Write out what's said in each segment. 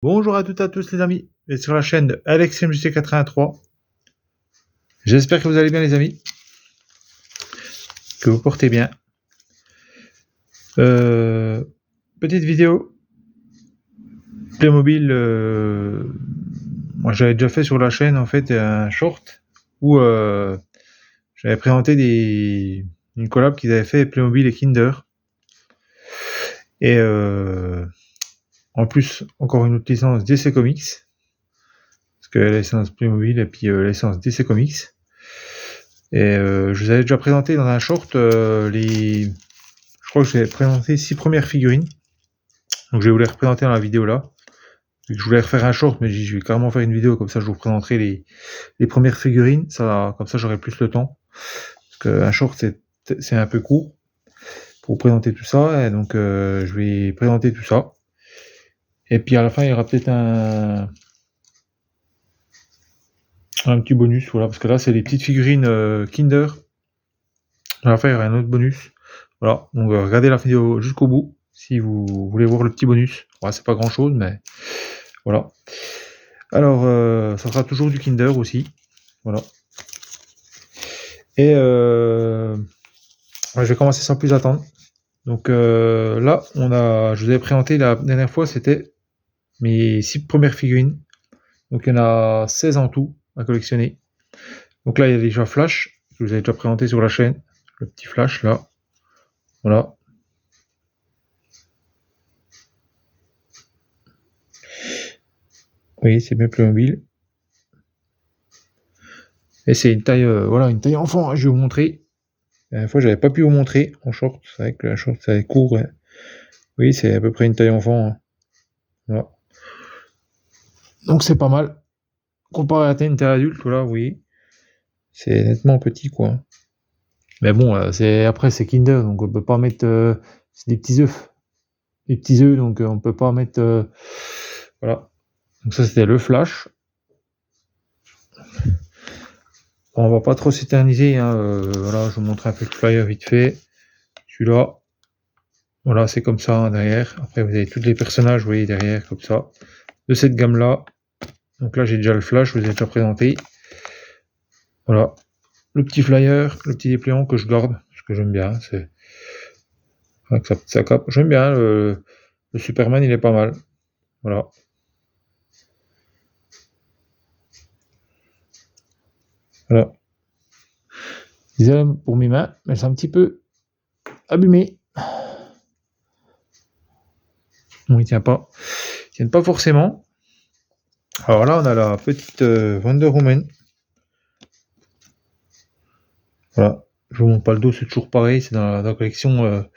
Bonjour à toutes et à tous les amis, et sur la chaîne de AlexMJC83. J'espère que vous allez bien les amis, que vous portez bien. Petite vidéo Playmobil, moi j'avais déjà fait sur la chaîne en fait un short où j'avais présenté une collab qu'ils avaient fait Playmobil et Kinder. Et en plus encore une autre licence DC Comics. Parce que la licence Playmobil et puis la licence DC Comics. Et je vous avais déjà présenté dans un short je crois que j'avais présenté 6 premières figurines. Donc je vais vous les représenter dans la vidéo là. Je voulais refaire un short, mais je vais carrément faire une vidéo, comme ça je vous présenterai les premières figurines. Comme ça j'aurai plus le temps. Parce qu'un short c'est un peu court pour vous présenter tout ça. Et donc je vais présenter tout ça. Et puis à la fin il y aura peut-être un petit bonus, voilà, parce que là c'est les petites figurines Kinder. À la fin il y aura un autre bonus. Voilà, donc regardez la vidéo jusqu'au bout si vous voulez voir le petit bonus. Ouais, c'est pas grand chose, mais voilà. Alors ça sera toujours du Kinder aussi. Voilà. Et je vais commencer sans plus attendre. Donc là, je vous avais présenté la dernière fois, c'était mes 6 premières figurines. Donc il y en a 16 en tout à collectionner. Donc là, il y a déjà Flash, que je vous avais déjà présenté sur la chaîne. Le petit Flash là. Voilà. Oui, c'est bien Playmobil. Et c'est une taille, voilà, une taille enfant, hein, je vais vous montrer. La dernière fois, j'avais pas pu vous montrer en short. C'est vrai que la short, c'est court. Ouais. Oui, c'est à peu près une taille enfant. Hein. Voilà. Donc c'est pas mal. Comparé à une taille adulte, là, oui. C'est nettement petit, quoi. Mais bon, après, c'est Kinder, donc on peut pas mettre... c'est des petits œufs. Des petits œufs, donc on peut pas mettre... voilà. Donc ça, c'était le Flash. Bon, on va pas trop s'éterniser. Hein, voilà, je vous montre un peu le flyer vite fait. Celui-là. Voilà, c'est comme ça hein, derrière. Après, vous avez tous les personnages, vous voyez, derrière, comme ça. De cette gamme-là. Donc là, j'ai déjà le Flash, je vous ai déjà présenté. Voilà. Le petit flyer, le petit dépliant que je garde, parce que j'aime bien. C'est... avec sa cape. J'aime bien. Le Superman, il est pas mal. Voilà. Voilà. Désolé pour mes mains, mais c'est un petit peu abîmé. Bon, il tient pas. Il tient pas forcément. Alors là, on a la petite Wonder Woman. Voilà. Je vous montre pas le dos, c'est toujours pareil. C'est dans la collection.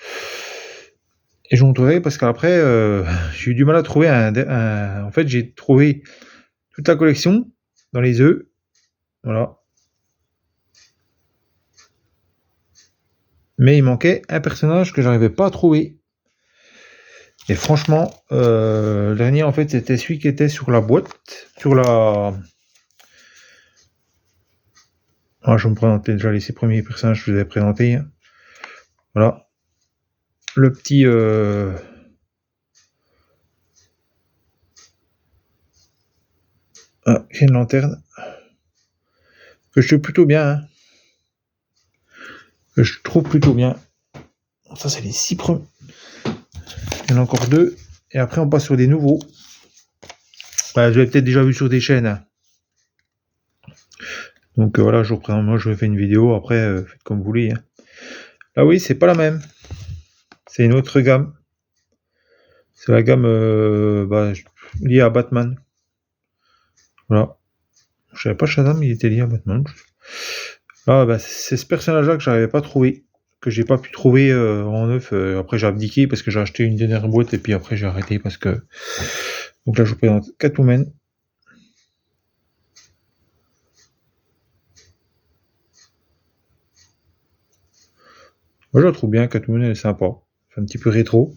Et je vous montrerai parce qu'après, j'ai eu du mal à trouver en fait, j'ai trouvé toute la collection dans les œufs. Voilà. Mais il manquait un personnage que j'arrivais pas à trouver. Et franchement, le dernier, en fait, c'était celui qui était sur la boîte. Sur la... Ah, je vais me présenter déjà les 6 premiers personnages que je vous avais présentés. Voilà. Le petit... Ah, j'ai une lanterne. Que je trouve plutôt bien. Hein. Que je trouve plutôt bien. Ça, c'est les 6 premiers. Il y en a encore 2. Et après, on passe sur des nouveaux. Bah, je l'avais peut-être déjà vu sur des chaînes. Hein. Donc voilà, je vous représente. Moi, je vais faire une vidéo. Après, faites comme vous voulez. Hein. Là, oui, c'est pas la même. C'est une autre gamme. C'est la gamme liée à Batman. Voilà. Je savais pas Shazam, il était lié à Batman. Ah, bah, c'est ce personnage-là que j'arrivais pas à trouver. Que j'ai pas pu trouver en neuf. Après, j'ai abdiqué parce que j'ai acheté une dernière boîte et puis après, j'ai arrêté parce que. Donc là, je vous présente Catwoman. Moi, je la trouve bien, Catwoman, elle est sympa. C'est un petit peu rétro.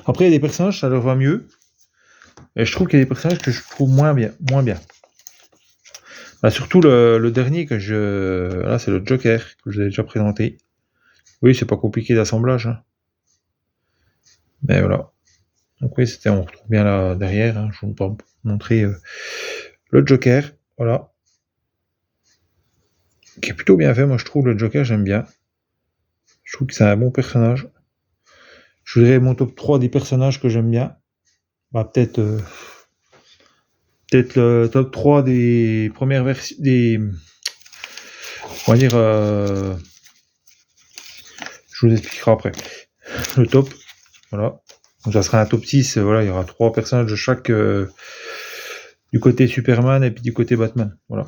Après, il y a des personnages, ça leur va mieux. Et je trouve qu'il y a des personnages que je trouve moins bien. Bah, surtout le dernier que je... Là, c'est le Joker, que je vous ai déjà présenté. Oui, c'est pas compliqué d'assemblage. Hein. Mais voilà. Donc oui, on retrouve bien là derrière, hein, je vais vous montrer le Joker, voilà. Qui est plutôt bien fait, moi je trouve le Joker, j'aime bien. Je trouve que c'est un bon personnage. Je voudrais mon top 3 des personnages que j'aime bien. Bah peut-être le top 3 des premières versions, on va dire, je vous expliquerai après. Le top, voilà. Donc ça sera un top 6, voilà, il y aura 3 personnages de chaque, du côté Superman et puis du côté Batman, voilà.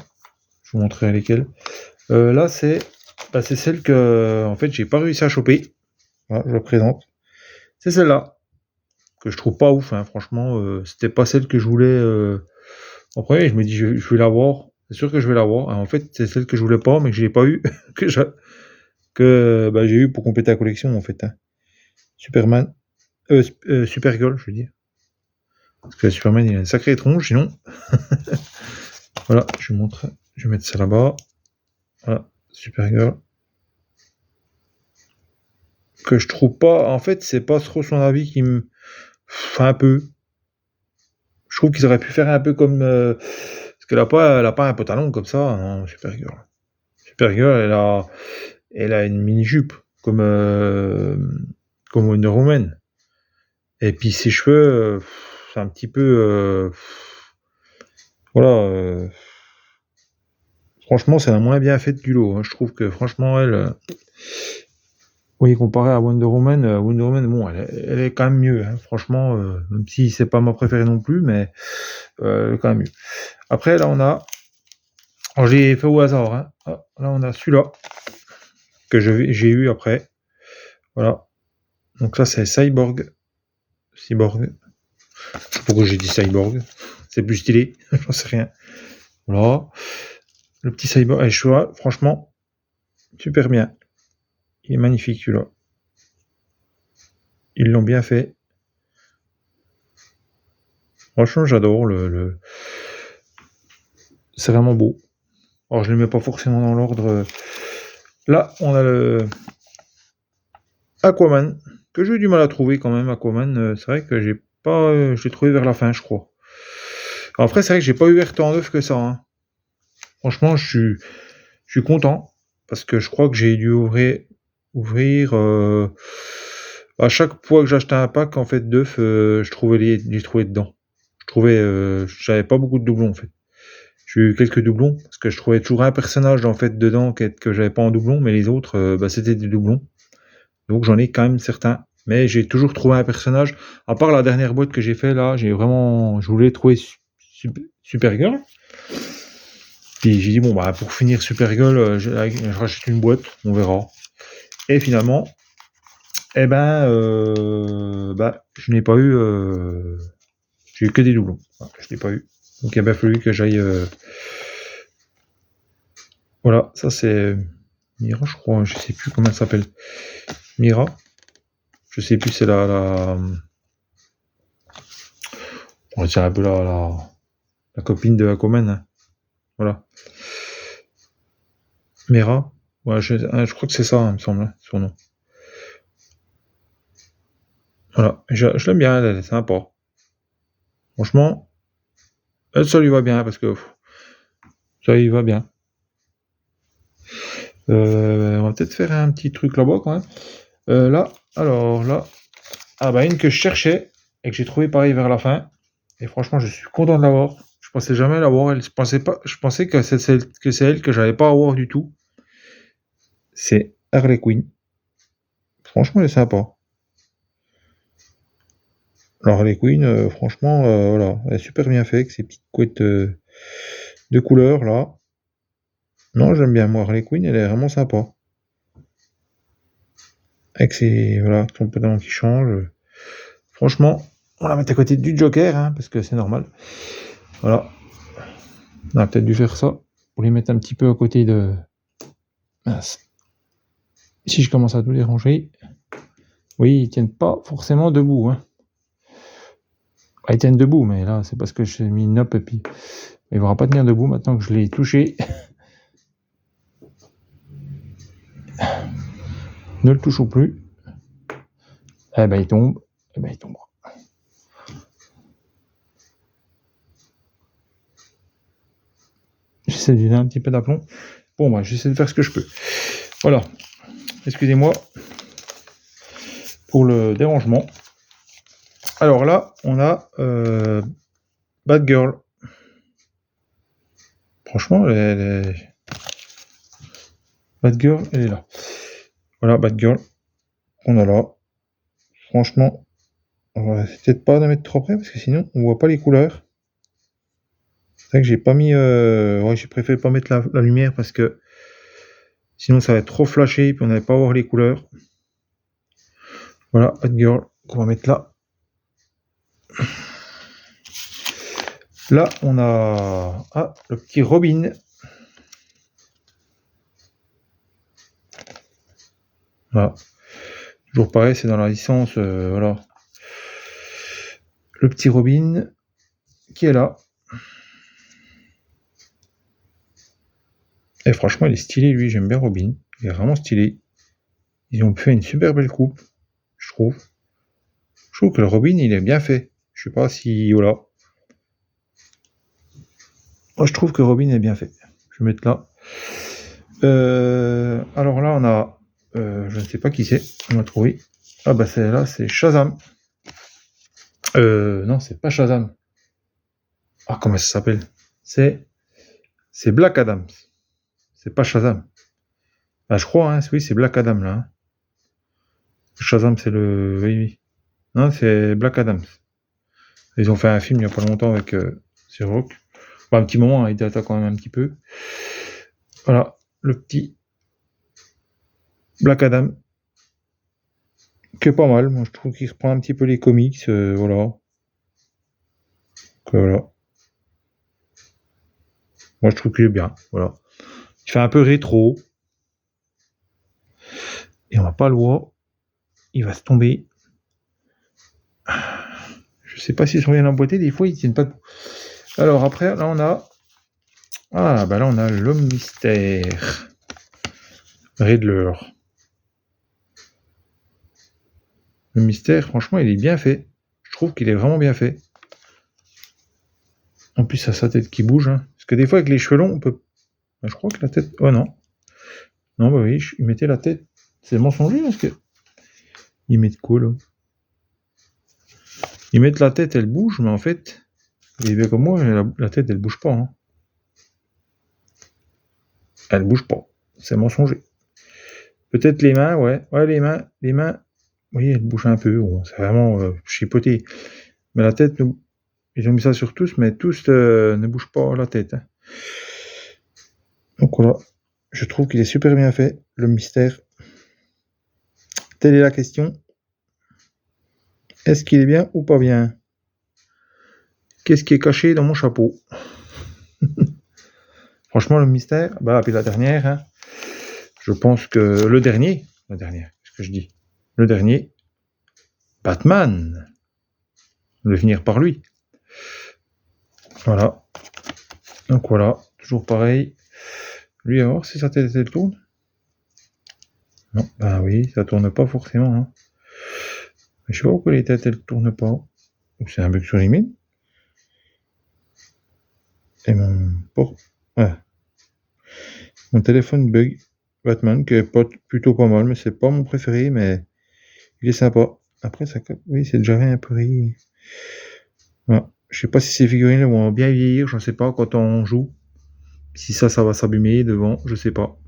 Je vous montrerai lesquels. Là, c'est celle que, en fait, j'ai pas réussi à choper. Voilà, je la présente. C'est celle-là, que je trouve pas ouf, hein, franchement, c'était pas celle que je voulais en premier. Je me dis, je vais l'avoir, c'est sûr que je vais l'avoir. En fait, c'est celle que je voulais pas, mais que j'ai pas eu, que j'ai eu pour compléter la collection, en fait. Hein. Superman, Supergirl, je veux dire. Parce que Superman, il a une sacrée tronche, sinon. Voilà, je vais mettre ça là-bas. Voilà, Supergirl. Que je trouve pas, en fait, c'est pas trop son avis qui me fait un peu. Je trouve qu'ils auraient pu faire un peu comme. Parce qu'elle a pas un pantalon comme ça, non, Supergirl. Supergirl, elle a une mini-jupe, comme Wonder Woman. Et puis ses cheveux, c'est un petit peu. Voilà. Franchement, c'est la moins bien faite du lot. Hein. Je trouve que, franchement, elle. Oui, comparé à Wonder Woman, bon, elle est quand même mieux. Hein. Franchement, même si c'est pas ma préférée non plus, mais elle est quand même mieux. Après, là, on a. Alors, j'ai fait au hasard. Hein. Ah, là, on a celui-là que j'ai eu après. Voilà. Donc ça, c'est Cyborg. Cyborg. Je sais pas pourquoi j'ai dit Cyborg. C'est plus stylé. J'en sais rien. Voilà. Le petit Cyborg. Je vois, franchement, super bien. Il est magnifique, celui-là. Ils l'ont bien fait. Franchement, j'adore C'est vraiment beau. Alors, je ne le mets pas forcément dans l'ordre. Là, on a le Aquaman, que j'ai eu du mal à trouver quand même. Aquaman, c'est vrai que je l'ai trouvé vers la fin, je crois. Après, c'est vrai que j'ai pas eu tant d'œufs que ça. Hein. Franchement, je suis content parce que je crois que j'ai dû ouvrir à chaque fois que j'achetais un pack en fait d'œufs, je trouvais dedans. J'avais pas beaucoup de doublons en fait. J'ai eu quelques doublons parce que je trouvais toujours un personnage en fait dedans que j'avais pas en doublon, mais les autres, c'était des doublons. Donc j'en ai quand même certains, mais j'ai toujours trouvé un personnage. À part la dernière boîte que j'ai fait là, je voulais trouver Supergirl. Puis j'ai dit bon bah pour finir Supergirl, je rachète une boîte, on verra. Et finalement, je n'ai pas eu, j'ai eu que des doublons. Je l'ai pas eu. Donc il a bien fallu que j'aille. Voilà, ça c'est Mira, je crois, je sais plus comment elle s'appelle. Mira, je sais plus, c'est on va dire un peu la copine de Aquaman. Hein. Voilà. Mera, ouais, je crois que c'est ça, il me semble, hein, son nom. Voilà, je l'aime bien, elle est sympa. Franchement, ça lui va bien parce que ça lui va bien. On va peut-être faire un petit truc là-bas quand même. Là, une que je cherchais et que j'ai trouvé pareil vers la fin. Et franchement, je suis content de l'avoir. Je pensais jamais l'avoir. Je pensais que c'est elle que j'allais pas avoir du tout. C'est Harley Quinn. Franchement, elle est sympa. Alors Harley Quinn, franchement, voilà, elle est super bien faite avec ses petites couettes de couleur là. Non, j'aime bien moi Harley Quinn, elle est vraiment sympa. Avec son pantalon qui change. Franchement, on la met à côté du Joker, hein, parce que c'est normal. Voilà. On a peut-être dû faire ça pour les mettre un petit peu à côté de. Mince. Si je commence à tout déranger. Oui, ils tiennent pas forcément debout, hein. Ils tiennent debout, mais là, c'est parce que j'ai mis une nope et puis il ne va pas tenir debout maintenant que je l'ai touché. Ne le touchons plus. Eh ben, il tombe. Eh ben, il tombera. J'essaie de donner un petit peu d'aplomb. Bon, bah, j'essaie de faire ce que je peux. Voilà. Excusez-moi pour le dérangement. Alors là, on a Bad Girl. Franchement, Bad Girl, elle est là. Voilà, Bad Girl. On a là. Franchement, on va peut-être pas la mettre trop près parce que sinon, on voit pas les couleurs. C'est vrai que j'ai pas mis... ouais, j'ai préféré pas mettre la lumière parce que sinon, ça va être trop flashé et puis on n'allait pas voir les couleurs. Voilà, Bad Girl, qu'on va mettre là. Là, on a le petit Robin. Voilà. Toujours pareil, c'est dans la licence, voilà. Le petit Robin qui est là. Et franchement, il est stylé, lui. J'aime bien Robin. Il est vraiment stylé. Ils ont fait une super belle coupe, je trouve. Je trouve que le Robin, il est bien fait. Je sais pas si... Voilà. Moi, je trouve que Robin est bien fait. Je vais mettre là. Alors là, on a... je ne sais pas qui c'est. On a trouvé. Ah bah là, c'est Shazam. Non, c'est pas Shazam. Ah, comment ça s'appelle? C'est Black Adam. C'est pas Shazam. Ah, je crois, hein. Oui, c'est Black Adam, là. Hein. Shazam, c'est le... Oui. Non, c'est Black Adam. Ils ont fait un film il y a pas longtemps avec The Rock. Bah, un petit moment, hein, il date quand même un petit peu. Voilà, le petit Black Adam. Qui est pas mal. Moi, je trouve qu'il reprend un petit peu les comics. Voilà. Voilà. Moi, je trouve qu'il est bien. Voilà. Il fait un peu rétro. Et on va pas le voir. Il va se tomber. Je sais pas s'ils sont bien emboîtés. Des fois, ils tiennent pas. Alors après, là, on a... Ah, bah là, on a l'homme mystère. Riddler. Le mystère, franchement, il est bien fait. Je trouve qu'il est vraiment bien fait. En plus, ça a sa tête qui bouge. Hein. Parce que des fois, avec les cheveux longs, on peut... Je crois que la tête... Oh non. Non, bah oui, il mettait la tête... C'est mensonger, parce que... Ils mettent quoi, là? Ils mettent la tête, elle bouge, mais en fait... Il est bien comme moi, la tête, elle bouge pas. Hein. Elle bouge pas. C'est mensonger. Peut-être les mains, ouais. Ouais, les mains... Oui, elles bougent un peu. Bon, c'est vraiment chipoté. Mais la tête... Ils ont mis ça sur tous, mais tous ne bougent pas la tête. Hein. Donc voilà, je trouve qu'il est super bien fait, le mystère. Telle est la question. Est-ce qu'il est bien ou pas bien? Qu'est-ce qui est caché dans mon chapeau? Franchement, le mystère, bah, puis la dernière, hein, je pense que la dernière, qu'est-ce que je dis? Le dernier, Batman, le finir par lui. Voilà. Donc voilà, toujours pareil. Lui, à voir si sa tête elle tourne. Non, bah oui, ça tourne pas forcément. Hein. Mais je sais pas pourquoi les têtes elles tournent pas. C'est un bug sur l'email. Et mon téléphone bug. Batman, qui est plutôt pas mal, mais c'est pas mon préféré, mais il est sympa. Après, ça, oui, c'est déjà un peu ri. Voilà. Je sais pas si ces figurines vont bien vieillir, je sais pas quand on joue. Si ça va s'abîmer devant, je sais pas.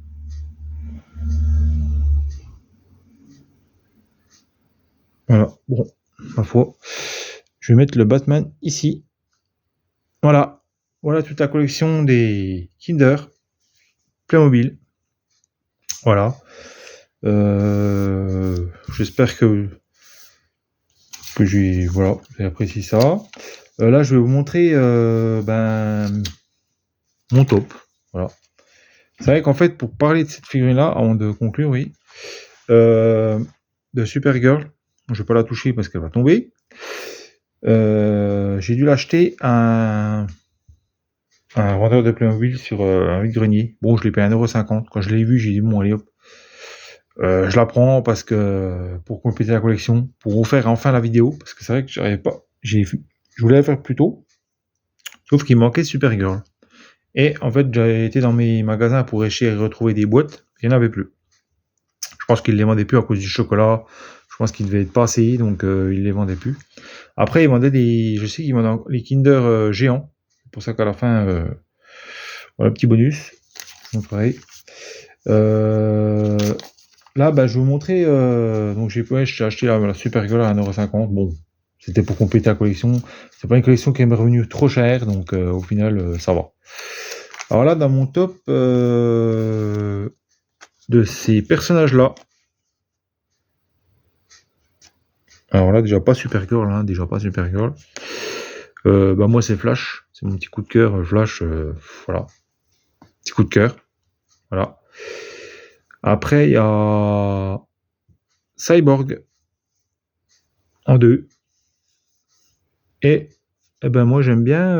Voilà, bon, ma foi. Je vais mettre le Batman ici. Voilà. Voilà toute la collection des Kinder Playmobil. Voilà. J'espère que j'ai apprécié ça. Là, je vais vous montrer mon top. Voilà. C'est vrai qu'en fait, pour parler de cette figurine-là, avant de conclure, oui, de Supergirl, je vais pas la toucher parce qu'elle va tomber. J'ai dû l'acheter à un vendeur de Playmobil sur un vide-grenier. Bon, je l'ai payé 1,50€. Quand je l'ai vu, j'ai dit bon, allez hop. Je la prends parce que pour compléter la collection, pour vous faire enfin la vidéo, parce que c'est vrai que j'arrivais pas. Je voulais la faire plus tôt, sauf qu'il manquait Supergirl. Et en fait, j'avais été dans mes magasins pour essayer de retrouver des boîtes, il n'y en avait plus. Je pense qu'ils les vendaient plus à cause du chocolat. Je pense qu'ils devaient être pas assez, donc ils les vendaient plus. Après, ils vendaient je sais qu'ils vendaient les Kinder géants. C'est pour ça qu'à la fin, voilà, petit bonus. Donc pareil. Là, je vais vous montrer. Donc j'ai acheté la Super Girl à 1,50€. Bon, c'était pour compléter la collection. C'est pas une collection qui m'est revenue trop chère, donc au final, ça va. Alors là, dans mon top de ces personnages-là. Alors là, déjà pas Supergirl, hein, moi, c'est Flash. C'est mon petit coup de cœur, Flash. Voilà. Petit coup de cœur. Voilà. Après, il y a Cyborg en 2. Et moi, j'aime bien.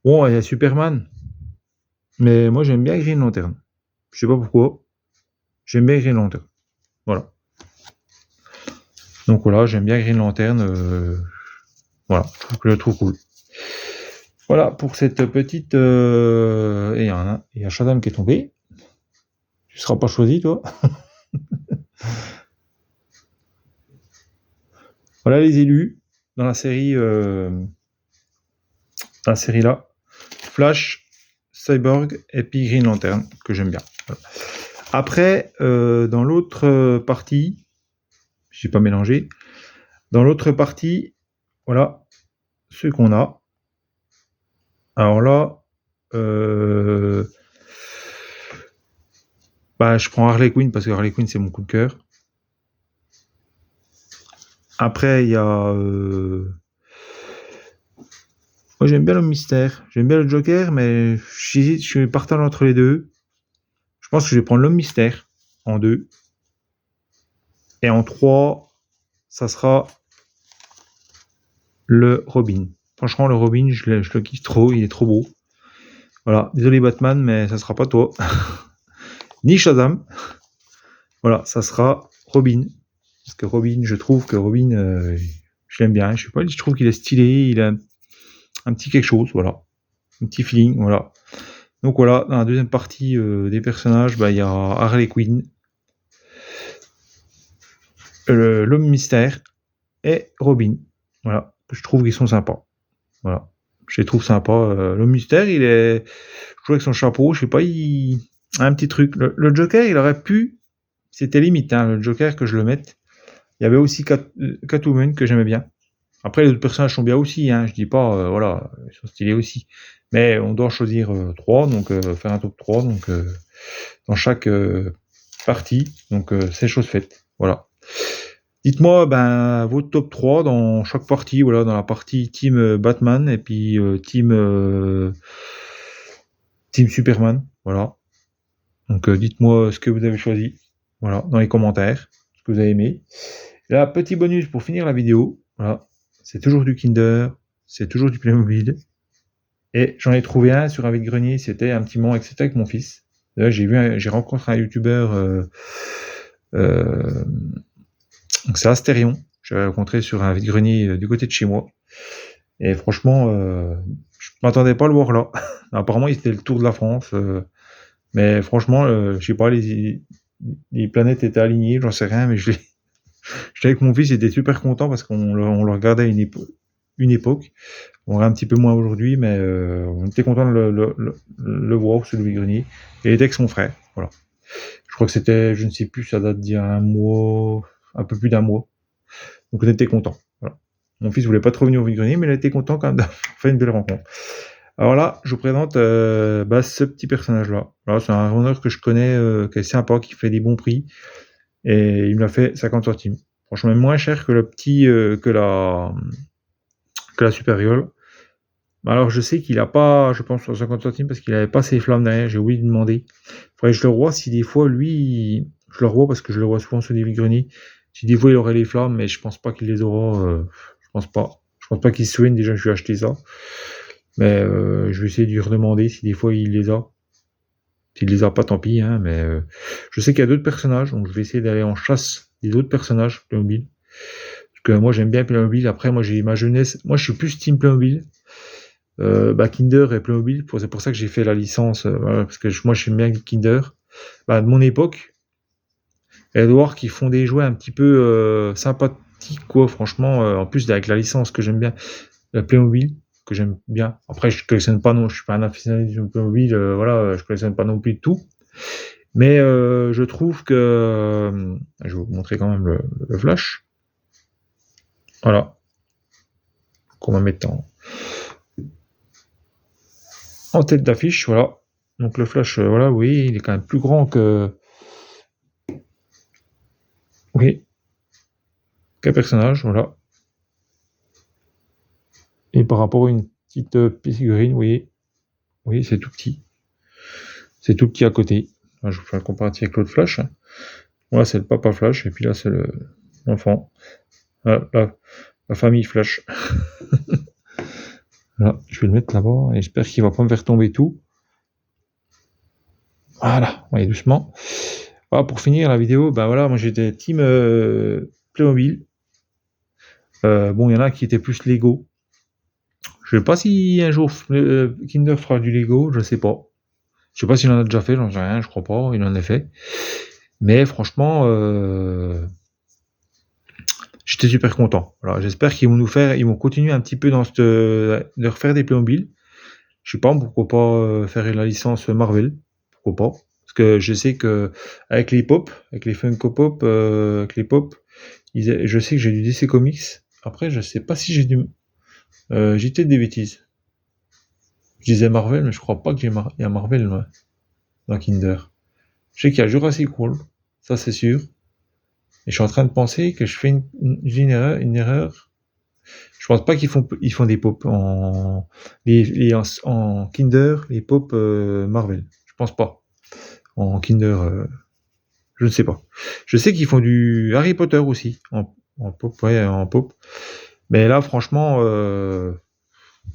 Bon, il y a Superman. Mais moi, j'aime bien Green Lantern. Je sais pas pourquoi. J'aime bien Green Lantern. Voilà. Donc voilà, j'aime bien Green Lantern. Voilà, je le trouve cool. Voilà pour cette petite. Et il y a Shazam qui est tombé. Tu seras pas choisi, toi. Voilà les élus dans la série. Dans la série là. Flash, Cyborg et puis Green Lantern que j'aime bien. Voilà. Après, dans l'autre partie, j'ai pas mélangé. Dans l'autre partie, voilà ceux qu'on a. Alors là, je prends Harley Quinn parce que Harley Quinn c'est mon coup de cœur. Après, il y a. Moi j'aime bien l'homme mystère. J'aime bien le Joker, mais j'hésite, je suis partant entre les deux. Je pense que je vais prendre l'homme mystère en 2. Et en 3, ça sera le Robin. Franchement, le Robin, je le kiffe trop, il est trop beau. Voilà, désolé Batman, mais ça sera pas toi. Ni Shazam. Voilà, ça sera Robin. Parce que Robin, je trouve que Robin, je l'aime bien. Je sais pas, je trouve qu'il est stylé, il a un petit quelque chose, voilà. Un petit feeling, voilà. Donc voilà, dans la deuxième partie des personnages, il y a Harley Quinn, l'homme mystère et Robin. Voilà, je trouve qu'ils sont sympas. Voilà, je les trouve sympas. L'homme mystère, je trouve avec son chapeau, je sais pas, il a un petit truc. Le Joker, il aurait pu, c'était limite, hein, le Joker que je le mette. Il y avait aussi Catwoman que j'aimais bien. Après, les autres personnages sont bien aussi, hein, je dis pas, voilà, ils sont stylés aussi. Mais on doit choisir 3, donc faire un top 3, donc dans chaque partie, donc c'est chose faite. Voilà. Dites-moi votre top 3 dans chaque partie, voilà, dans la partie Team Batman et puis Team Superman, voilà. Donc dites-moi ce que vous avez choisi, voilà, dans les commentaires, ce que vous avez aimé. Et là, petit bonus pour finir la vidéo, voilà, c'est toujours du Kinder, c'est toujours du Playmobil. Et j'en ai trouvé un sur un vide-grenier, c'était un petit moment avec mon fils. Là, j'ai rencontré un youtubeur, donc c'est Astérion, j'avais rencontré sur un vide-grenier du côté de chez moi. Et franchement, je m'attendais pas à le voir là. Apparemment, il était le tour de la France. Mais franchement, je sais pas, les planètes étaient alignées, j'en sais rien, mais j'étais avec mon fils, il était super content parce qu'on le regardait à une époque. On regarde un petit peu moins aujourd'hui, mais on était content de le voir sur le vide-grenier. Et il était avec son frère, voilà. Je crois que c'était, je ne sais plus, ça date d'il y a un mois, un peu plus d'un mois. Donc on était content. Voilà. Mon fils voulait pas trop venir au vide-grenier, mais il était content quand même d'avoir fait une belle rencontre. Alors là, je vous présente ce petit personnage-là. Voilà, c'est un vendeur que je connais, qui est sympa, qui fait des bons prix. Et il me l'a fait 50 centimes. Franchement, même moins cher que le petit, que la Super Girl. Alors je sais qu'il a pas, je pense, 50 centimes parce qu'il avait pas ses flammes derrière. J'ai oublié de demander. Faudrait que je le revoie si des fois, lui, je le revois parce que je le vois souvent sur des vide-greniers. Si des fois il aurait les flammes, mais je pense pas qu'il les aura. Je pense pas. Je pense pas qu'il se souvienne déjà que je lui ai acheté ça. Mais je vais essayer de lui redemander si des fois il les a. S'il les a pas, tant pis, hein, mais je sais qu'il y a d'autres personnages, donc je vais essayer d'aller en chasse des autres personnages Playmobil. Parce que moi j'aime bien Playmobil. Après, moi j'ai ma jeunesse. Moi je suis plus Team Playmobil. Kinder et Playmobil. C'est pour ça que j'ai fait la licence, voilà, parce que moi j'aime bien Kinder. De mon époque, et de voir qu'ils font des jouets un petit peu sympathiques, quoi, franchement. En plus, avec la licence que j'aime bien, la Playmobil, que j'aime bien. Après, je collectionne pas, non, je suis pas un aficionado de Playmobil, voilà, je collectionne pas non plus de tout. Mais je trouve que. Je vais vous montrer quand même le flash. Voilà. Qu'on va mettre en tête d'affiche, voilà. Donc le flash, voilà, oui, il est quand même plus grand que. Oui. Qu'un personnage, voilà. Et par rapport à une petite figurine, oui, c'est tout petit. C'est tout petit à côté. Là, je vous fais un comparatif avec l'autre flash. Voilà, c'est le papa flash, et puis là, c'est l'enfant. Voilà, la famille flash. Voilà, je vais le mettre là-bas, et j'espère qu'il va pas me faire tomber tout. Voilà, allez, doucement. Voilà, pour finir la vidéo, voilà, moi j'étais team Playmobil. Bon, il y en a qui étaient plus Lego. Je sais pas si un jour Kinder fera du Lego, je sais pas. Je sais pas s'il en a déjà fait, j'en sais rien, je crois pas, il en a fait. Mais franchement, j'étais super content. Voilà, j'espère qu'ils vont continuer un petit peu de refaire des Playmobil. Je sais pas, pourquoi pas faire la licence Marvel, pourquoi pas. Parce que je sais que avec les pop, avec les Funko Pop, avec les pop, je sais que j'ai du DC Comics. Après, je sais pas si j'ai j'ai peut-être des bêtises. Je disais Marvel, mais je crois pas qu'il y a Marvel dans Kinder. Je sais qu'il y a Jurassic World, ça c'est sûr. Et je suis en train de penser que je fais une erreur. Je pense pas qu'ils font des pop en Kinder, les pop Marvel. Je pense pas. En Kinder, je ne sais pas. Je sais qu'ils font du Harry Potter aussi en pop, ouais, en pop. Mais là, franchement,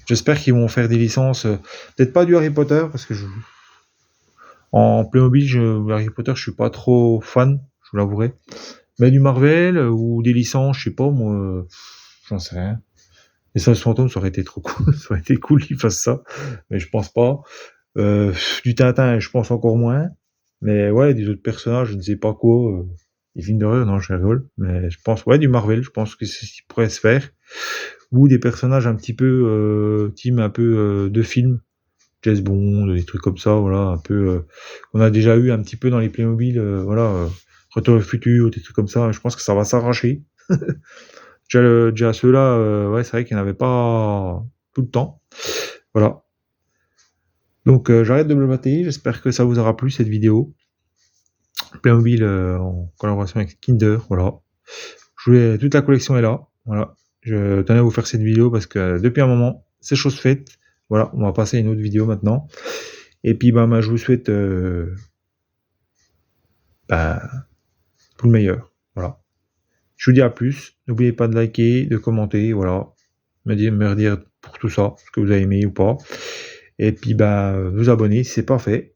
j'espère qu'ils vont faire des licences. Peut-être pas du Harry Potter parce que en Playmobil, Harry Potter, je suis pas trop fan, je vous l'avouerai. Mais du Marvel ou des licences, je sais pas, moi, j'en sais rien. Les Singes Fantômes, ça aurait été trop cool, ça aurait été cool qu'ils fassent ça, mais je pense pas. Du Tintin, je pense encore moins. Mais ouais, des autres personnages, je ne sais pas quoi. Des films d'horreur, non, je rigole. Mais je pense, ouais, du Marvel, je pense que c'est ce qui pourrait se faire. Ou des personnages un petit peu, team un peu de films. James Bond, des trucs comme ça, voilà, un peu. On a déjà eu un petit peu dans les Playmobil, voilà. Retour au futur, des trucs comme ça. Je pense que ça va s'arracher. Déjà ceux-là, ouais, c'est vrai qu'il n'y en avait pas tout le temps. Voilà. Donc j'arrête de me blater, j'espère que ça vous aura plu cette vidéo. Playmobil en collaboration avec Kinder, voilà. Toute la collection est là, voilà. Je tenais à vous faire cette vidéo parce que depuis un moment, c'est chose faite. Voilà, on va passer à une autre vidéo maintenant. Et puis je vous souhaite tout le meilleur. Voilà. Je vous dis à plus. N'oubliez pas de liker, de commenter, voilà. Me redire pour tout ça, ce que vous avez aimé ou pas. Et puis vous abonner si c'est pas fait.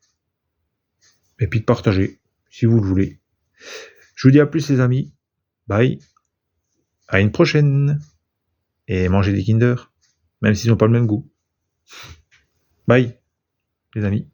Et puis de partager, si vous le voulez. Je vous dis à plus les amis. Bye. À une prochaine. Et mangez des Kinder. Même s'ils n'ont pas le même goût. Bye, les amis.